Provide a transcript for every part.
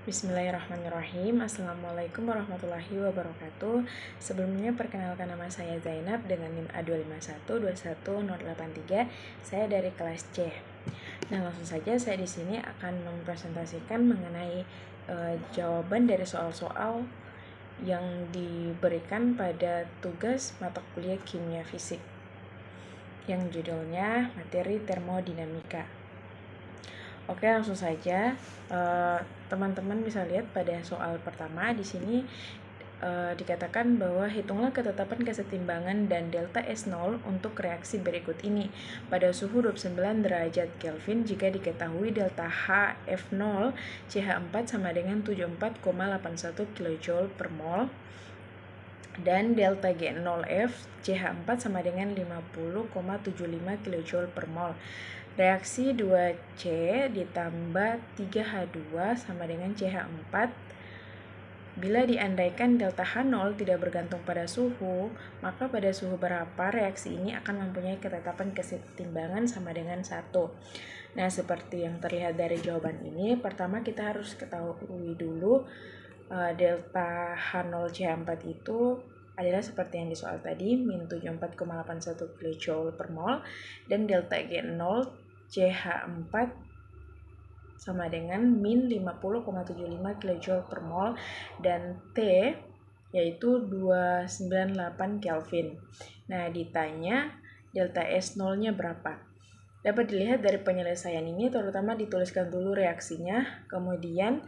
Bismillahirrahmanirrahim. Assalamualaikum warahmatullahi wabarakatuh. Sebelumnya perkenalkan, nama saya Zainab dengan NIM A251 21083. Saya dari kelas C. Nah, langsung saja saya di sini akan mempresentasikan mengenai jawaban dari soal-soal yang diberikan pada tugas mata kuliah kimia fisik yang judulnya materi termodinamika. Oke, langsung saja. Teman-teman bisa lihat pada soal pertama di sini dikatakan bahwa hitunglah ketetapan kesetimbangan dan delta S0 untuk reaksi berikut ini. Pada suhu 29 derajat Kelvin jika diketahui delta H F0 CH4 sama dengan 74,81 kJ per mol dan delta G0F CH4 sama dengan 50,75 kJ per mol. Reaksi 2C ditambah 3H2 sama dengan CH4. Bila diandaikan delta H0 tidak bergantung pada suhu, maka pada suhu berapa reaksi ini akan mempunyai ketetapan kesetimbangan sama dengan 1. Nah, seperti yang terlihat dari jawaban ini, pertama kita harus ketahui dulu delta H0 CH4 itu adalah seperti yang di soal tadi, min 74,81 kJ per mol, dan delta G0 CH4 sama dengan min 50,75 kJ per mol, dan T yaitu 298 Kelvin. Nah, ditanya delta S0-nya berapa? Dapat dilihat dari penyelesaian ini, terutama dituliskan dulu reaksinya, kemudian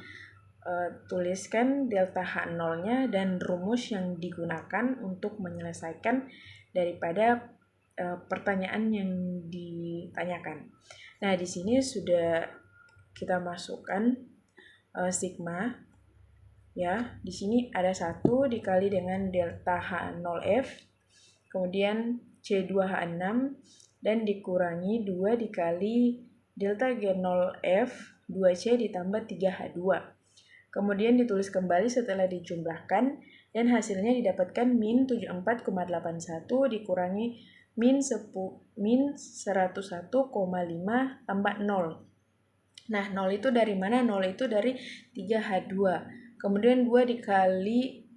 tuliskan delta H0-nya dan rumus yang digunakan untuk menyelesaikan daripada pertanyaan yang ditanyakan. Nah, di sini sudah kita masukkan sigma, ya. Di sini ada 1 dikali dengan delta H0F, kemudian C2H6 dan dikurangi 2 dikali delta G0F 2C ditambah 3H2. Kemudian ditulis kembali setelah dijumlahkan dan hasilnya didapatkan min 74,81 dikurangi min 101,5 tambah 0. Nah, 0 itu dari mana? 0 itu dari 3H2. Kemudian 2 dikali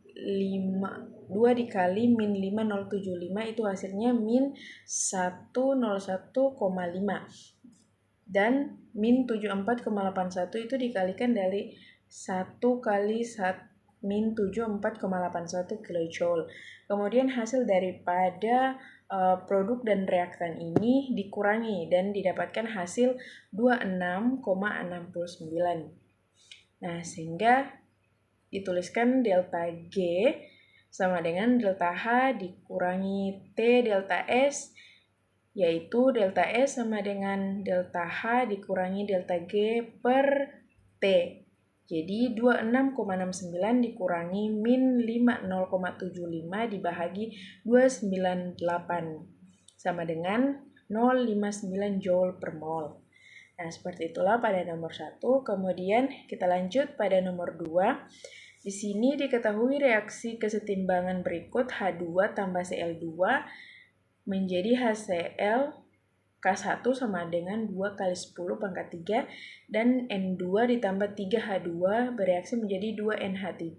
min 5075 itu hasilnya min 101,5. Dan min 74,81 itu dikalikan dari 1 kali min 74,81 kJ. Kemudian hasil daripada produk dan reaktan ini dikurangi dan didapatkan hasil 26,69. Nah, sehingga dituliskan delta G sama dengan delta H dikurangi T delta S, yaitu delta S sama dengan delta H dikurangi delta G per T. Jadi 26,69 dikurangi min 50,75 dibahagi 298 sama dengan 0,59 Joule per mol. Nah, seperti itulah pada nomor 1. Kemudian kita lanjut pada nomor 2. Di sini diketahui reaksi kesetimbangan berikut H2 tambah Cl2 menjadi HCl K1 sama dengan 2 kali 10 pangkat 3 dan N2 ditambah 3H2 bereaksi menjadi 2NH3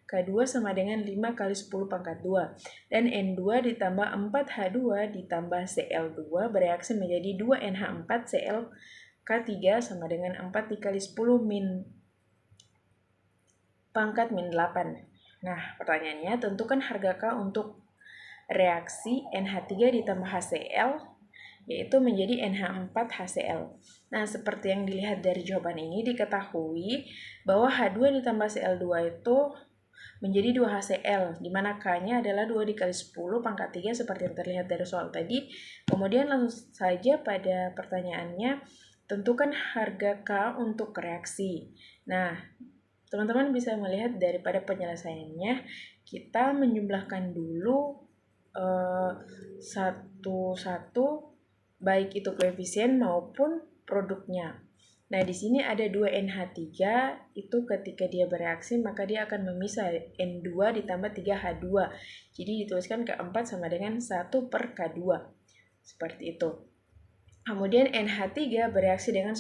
K2 sama dengan 5 kali 10 pangkat 2 dan N2 ditambah 4H2 ditambah Cl2 bereaksi menjadi 2NH4 Cl K3 sama dengan 4 dikali 10 min pangkat min 8. Nah, pertanyaannya, tentukan harga K untuk reaksi NH3 ditambah HCl yaitu menjadi NH4HCl. Nah, seperti yang dilihat dari jawaban ini, diketahui bahwa H2 ditambah Cl2 itu menjadi 2HCl, di mana K-nya adalah 2 dikali 10 pangkat 3 seperti yang terlihat dari soal tadi. Kemudian langsung saja pada pertanyaannya, tentukan harga K untuk reaksi. Nah, teman-teman bisa melihat daripada penyelesaiannya, kita menjumlahkan dulu satu-satu baik itu koefisien maupun produknya. Nah, di sini ada 2NH3, itu ketika dia bereaksi maka dia akan memisah N2 ditambah 3H2. Jadi dituliskan K4 sama dengan 1 per K2. Seperti itu. Kemudian NH3 bereaksi dengan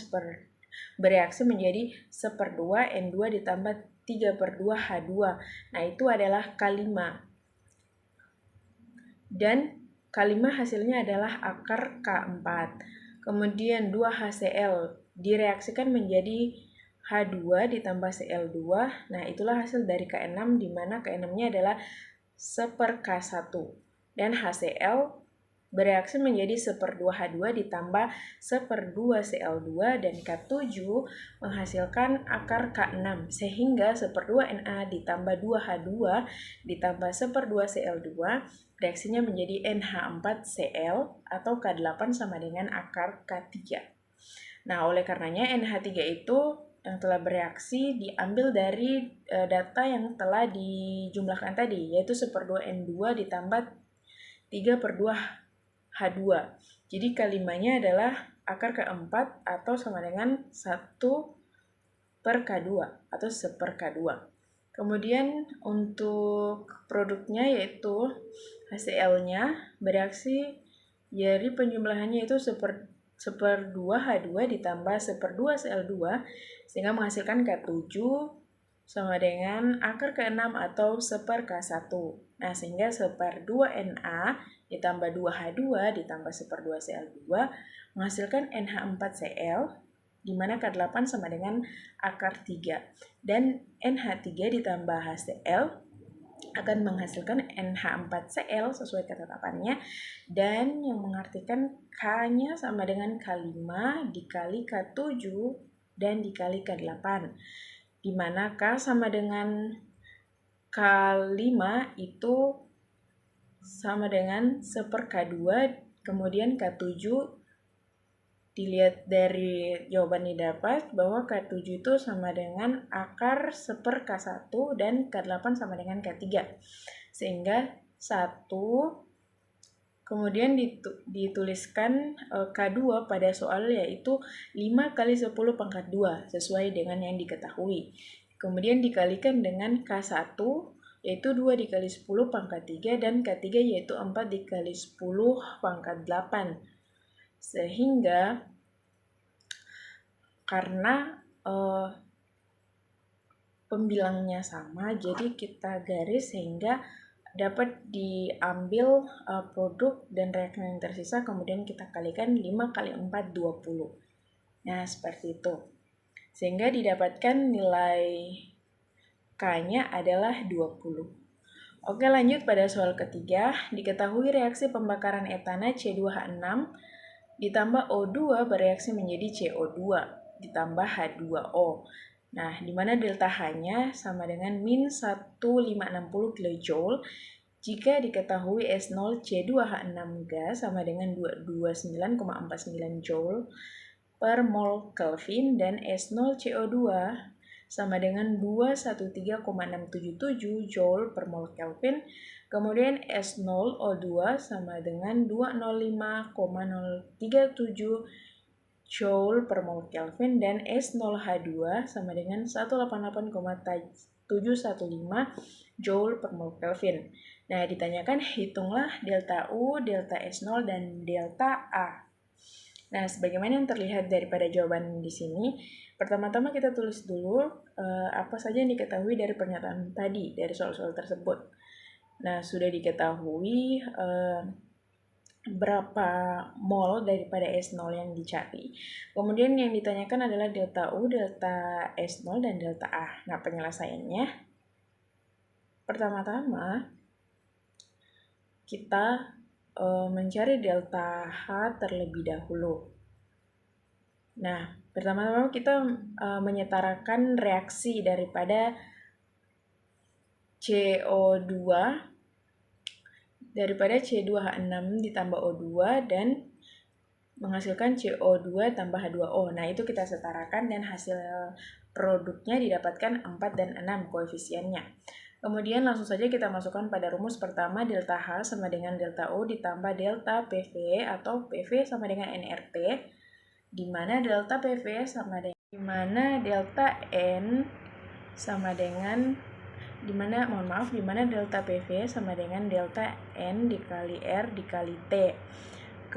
bereaksi menjadi 1/2 N2 ditambah 3/2 H2. Nah, itu adalah K5. Dan K5 hasilnya adalah akar K4. Kemudian 2HCl direaksikan menjadi H2 ditambah Cl2. Nah, itulah hasil dari K6, di mana K6-nya adalah 1/K1. Dan HCl bereaksi menjadi 1/2 H2 ditambah 1/2 Cl2, dan K7 menghasilkan akar K6, sehingga 1/2 Na ditambah 2 H2 ditambah 1/2 Cl2 reaksinya menjadi NH4Cl atau K8 sama dengan akar K3. Nah, oleh karenanya NH3 itu yang telah bereaksi diambil dari data yang telah dijumlahkan tadi, yaitu 1/2 N2 ditambah 3/2 H2. Jadi K5-nya adalah akar K4 atau sama dengan 1/K2 atau 1/K2. Kemudian untuk produknya yaitu HCl-nya bereaksi dari penjumlahannya itu 1/2 H2 ditambah 1/2 Cl2 sehingga menghasilkan K7 sama dengan akar K6 atau 1/K1. Nah, sehingga 1/2 Na ditambah 2 H2 ditambah 1/2 Cl2 menghasilkan NH4Cl, di mana K8 sama dengan akar 3. Dan NH3 ditambah HCl akan menghasilkan NH4Cl sesuai ketetapannya, dan yang mengartikan K-nya sama dengan K5 dikali K7 dan dikali K8, di mana K sama dengan K5 itu sama dengan 1/K2, kemudian K7 dilihat dari jawaban didapat bahwa K7 itu sama dengan akar 1/K1 dan K8 sama dengan K3. Sehingga 1 kemudian dituliskan K2 pada soal yaitu 5 kali 10 pangkat 2 sesuai dengan yang diketahui. Kemudian dikalikan dengan K1 yaitu 2 dikali 10 pangkat 3 dan K3 yaitu 4 dikali 10 pangkat 8. Sehingga karena pembilangnya sama, jadi kita garis sehingga dapat diambil produk dan reagen yang tersisa, kemudian kita kalikan 5 kali 4, 20. Nah, seperti itu. Sehingga didapatkan nilai K-nya adalah 20. Oke, lanjut pada soal ketiga. Diketahui reaksi pembakaran etana C2H6 ditambah O2 bereaksi menjadi CO2 ditambah H2O. Nah, di mana delta H-nya sama dengan min 1560 kJ jika diketahui S0 C2H6 gas sama dengan 229,49 Joule per mol Kelvin dan S0 CO2 sama dengan 213,677 Joule per mol Kelvin. Kemudian S0 O2 sama dengan 205,037 Joule per mol Kelvin dan S0 H2 sama dengan 188,715 Joule per mol Kelvin. Nah, ditanyakan hitunglah delta U, delta S0 dan delta A. Nah, sebagaimana yang terlihat daripada jawaban di sini, pertama-tama kita tulis dulu apa saja yang diketahui dari pernyataan tadi, dari soal-soal tersebut. Nah, sudah diketahui berapa mol daripada S0 yang dicari. Kemudian yang ditanyakan adalah delta U, delta S0, dan delta A. Nah, penyelesaiannya, pertama-tama kita mencari delta H terlebih dahulu. Nah, pertama-tama kita menyetarakan reaksi daripada CO2 daripada C2H6 ditambah O2 dan menghasilkan CO2 tambah H2O. Nah, itu kita setarakan dan hasil produknya didapatkan 4 dan 6 koefisiennya. Kemudian langsung saja kita masukkan pada rumus pertama, delta H sama dengan delta U ditambah delta PV atau PV sama dengan nRT, di mana delta PV sama dengan delta N sama dengan di mana delta PV sama dengan delta N dikali R dikali T.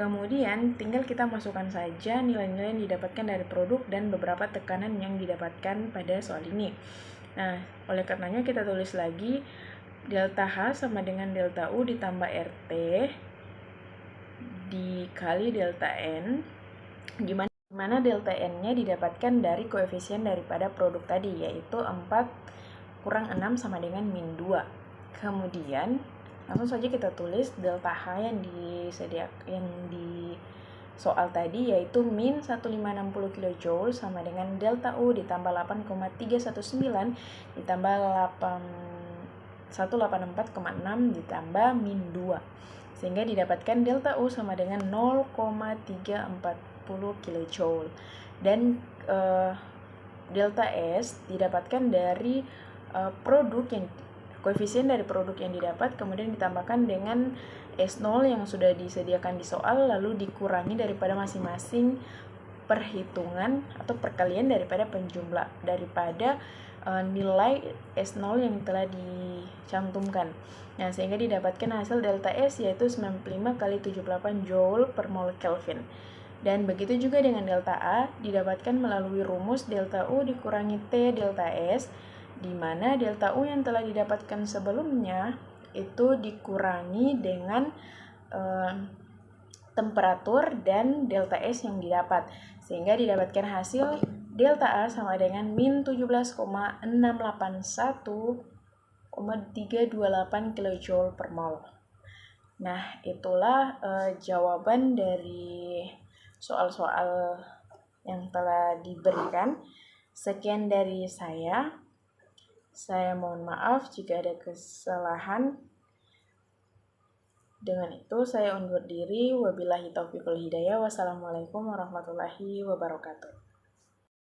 Kemudian tinggal kita masukkan saja nilai-nilai yang didapatkan dari produk dan beberapa tekanan yang didapatkan pada soal ini. Nah, oleh karenanya kita tulis lagi delta H sama dengan delta U ditambah RT dikali delta N, di mana delta N-nya didapatkan dari koefisien daripada produk tadi, yaitu 4 kurang 6 sama dengan min 2. Kemudian langsung saja kita tulis delta H yang di soal tadi, yaitu min 1560 kJ sama dengan delta U ditambah 8,319 ditambah 184,6 ditambah min 2, sehingga didapatkan delta U sama dengan 0,340 kJ. Dan delta S didapatkan dari koefisien dari produk yang didapat, kemudian ditambahkan dengan S0 yang sudah disediakan di soal, lalu dikurangi daripada masing-masing perhitungan atau perkalian daripada nilai S0 yang telah dicantumkan. Nah, sehingga didapatkan hasil delta S yaitu 95 kali 78 Joule per mol Kelvin. Dan begitu juga dengan delta A, didapatkan melalui rumus delta U dikurangi T delta S, di mana delta U yang telah didapatkan sebelumnya itu dikurangi dengan temperatur dan delta S yang didapat, sehingga didapatkan hasil delta A sama dengan min 17,681,328 kJ per mol. Nah, itulah jawaban dari soal-soal yang telah diberikan. Sekian dari saya. Saya mohon maaf jika ada kesalahan. Dengan itu saya undur diri. Wabillahi taufiq wal hidayah. Wassalamualaikum warahmatullahi wabarakatuh.